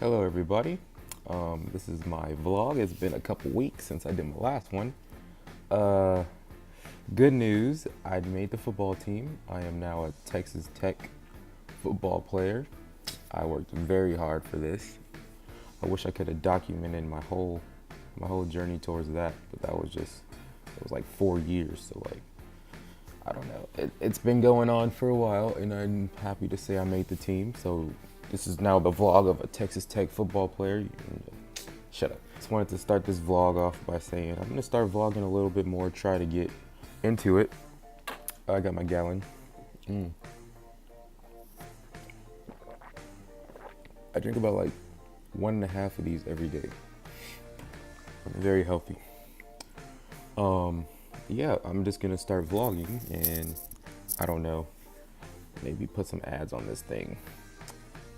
Hello everybody. This is my vlog. It's been a couple weeks since I did my last one. Good news, I made the football team. I am now a Texas Tech football player. I worked very hard for this. I wish I could have documented my whole journey towards that, but it was like 4 years, so like, I don't know. It's been going on for a while, and I'm happy to say I made the team. So this is now the vlog of a Texas Tech football player. Shut up. Just wanted to start this vlog off by saying I'm gonna start vlogging a little bit more, try to get into it. I got my gallon. I drink about like 1.5 of these every day. I'm very healthy. Yeah, I'm just gonna start vlogging, and I don't know, maybe put some ads on this thing.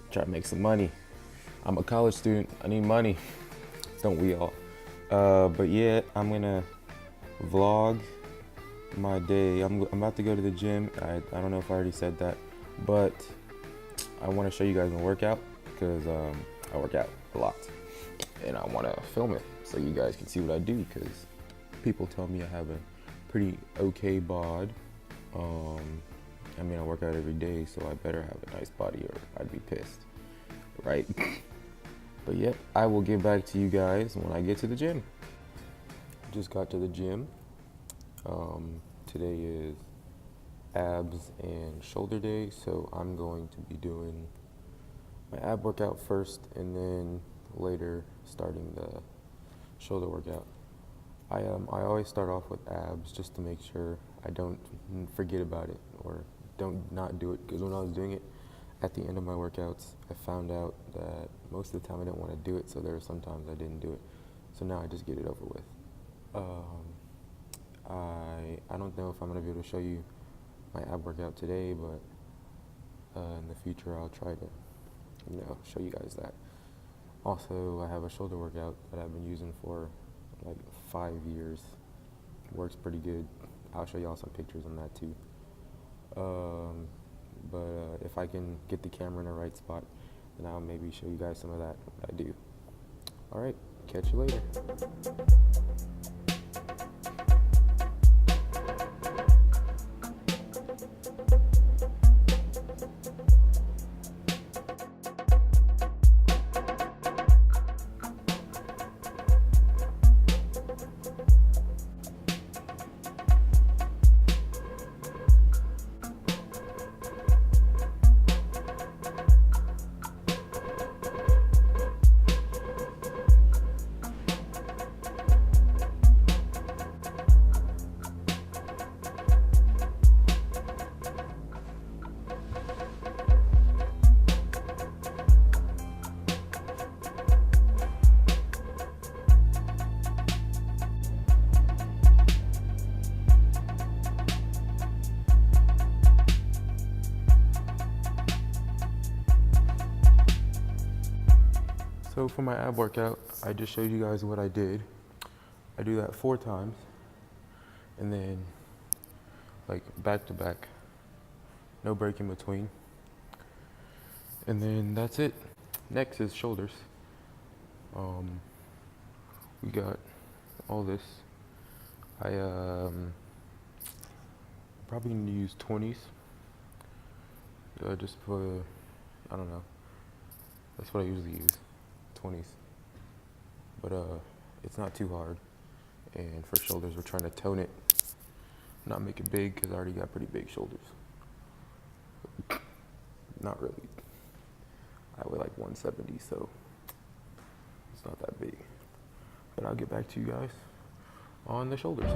Try to make some money. I'm a college student, I need money. Don't we all? But yeah, I'm gonna vlog my day. I'm about to go to the gym. I don't know if I already said that, but I wanna show you guys my workout because I work out a lot, and I wanna film it so you guys can see what I do, because people tell me I have a pretty okay bod. I mean, I work out every day, so I better have a nice body or I'd be pissed, right? But yep, I will get back to you guys when I get to the gym. Just got to the gym. Today is abs and shoulder day, so I'm going to be doing my ab workout first, and then later starting the shoulder workout. I always start off with abs just to make sure I don't forget about it or don't not do it, because when I was doing it at the end of my workouts, I found out that most of the time I didn't want to do it, so there were some times I didn't do it. So now I just get it over with. I don't know if I'm going to be able to show you my ab workout today, but in the future I'll try to, show you guys that. Also, I have a shoulder workout that I've been using for like 5 years. Works pretty good. I'll show y'all some pictures on that too. But if I can get the camera in the right spot, then I'll maybe show you guys some of that, what I do. All right, catch you later. So for my ab workout, I just showed you guys what I did. I do that 4 times, and then like back to back, no break in between. And then that's it. Next is shoulders. We got all this. I probably need to use 20s. Just for, I don't know. That's what I usually use. 20s, but it's not too hard. And for shoulders, we're trying to tone it, not make it big, because I already got pretty big shoulders. Not really. I weigh like 170, so it's not that big. But I'll get back to you guys on the shoulders.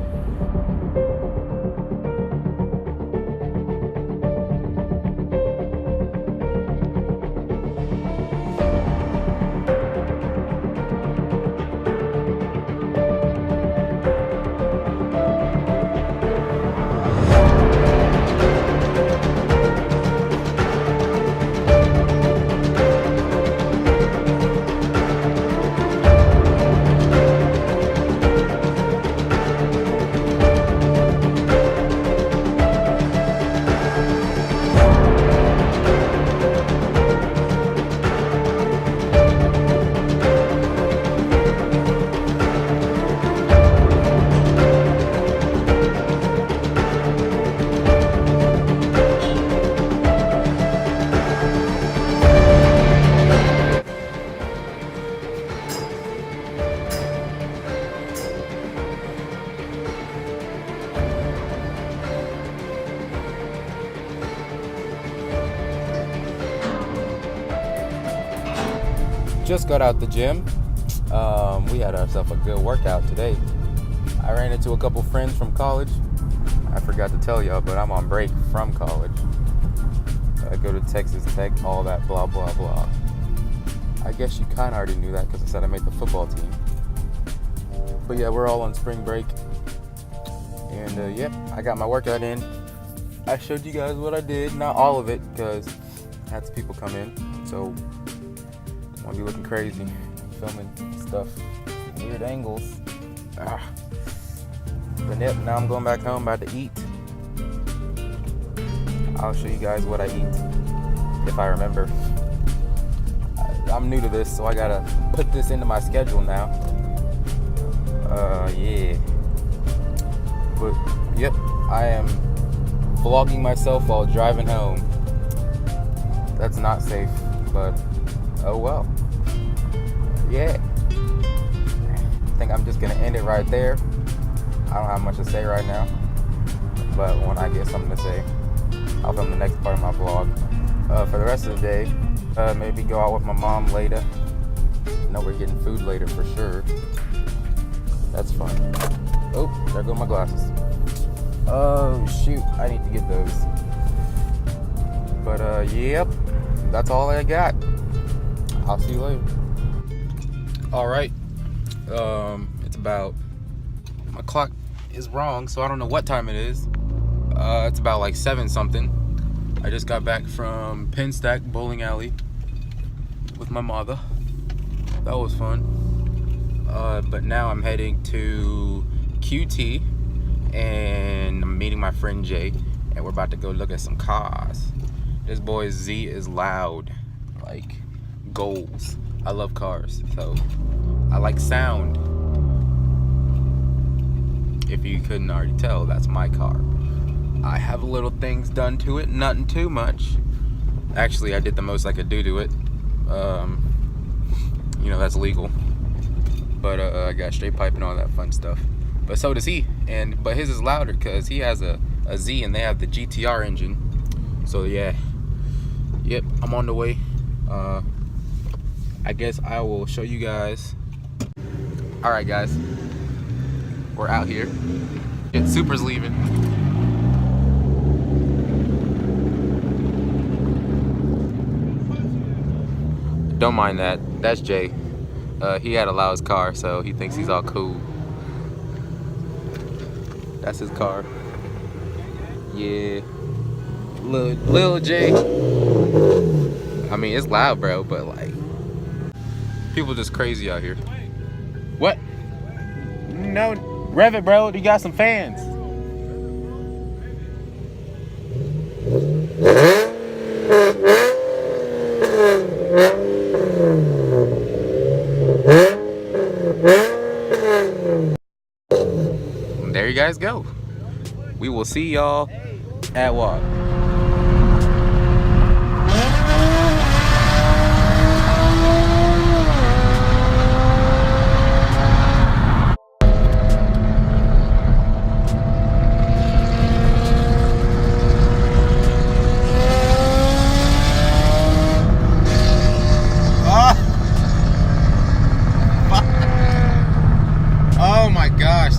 Just got out the gym. We had ourselves a good workout today. I ran into a couple friends from college. I forgot to tell y'all, but I'm on break from college. I go to Texas Tech, all that blah, blah, blah. I guess you kind of already knew that because I said I made the football team. But yeah, we're all on spring break. And yep, I got my workout in. I showed you guys what I did. Not all of it because I had some people come in. So I want to be looking crazy, filming stuff, weird angles. But yep, now I'm going back home, about to eat. I'll show you guys what I eat, if I remember. I'm new to this, so I gotta put this into my schedule now. Yeah. But yep, I am vlogging myself while driving home. That's not safe, but oh well. Yeah. I think I'm just gonna end it right there. I don't have much to say right now, but when I get something to say, I'll film the next part of my vlog. For the rest of the day, maybe go out with my mom later. I know we're getting food later for sure. That's fun. Oh, there go my glasses. Oh shoot, I need to get those. But yep, that's all I got. I'll see you later. All right, it's about, my clock is wrong, so I don't know what time it is. It's about like 7 something. I just got back from Pinstack Bowling Alley with my mother. That was fun. But now I'm heading to QT and I'm meeting my friend Jay, and we're about to go look at some cars. This boy Z is loud, like goals. I love cars, so I like sound. If you couldn't already tell, that's my car. I have little things done to it, nothing too much. Actually, I did the most I could do to it. You know, that's legal. But I got straight pipe and all that fun stuff. But so does he. But his is louder because he has a Z and they have the GTR engine. So yeah. Yep, I'm on the way. I guess I will show you guys. All right, guys. We're out here. Yeah, Super's leaving. Don't mind that. That's Jay. He had to allow his car, so he thinks he's all cool. That's his car. Yeah. Lil Jay. I mean, it's loud, bro, but like, people just crazy out here. What? No, rev it, bro. You got some fans. There you guys go. We will see y'all at walk. Oh my gosh.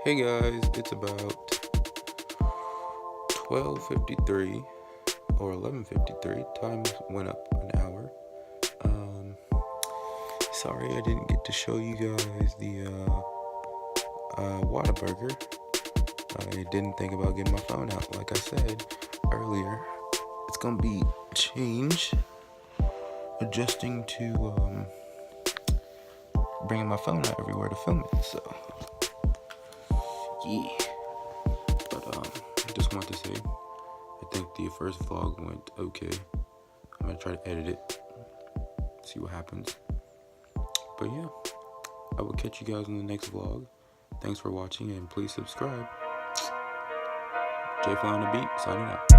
Hey guys, it's about 12:53 or 11:53. Time went up an hour. Sorry I didn't get to show you guys the Whataburger. I didn't think about getting my phone out. Like I said earlier, it's gonna be change adjusting to bringing my phone out everywhere to film it. So yeah, but I just want to say I think the first vlog went okay. I'm gonna try to edit it, see what happens. But yeah, I will catch you guys in the next vlog. Thanks for watching and please subscribe. J Fly on the beat, signing out.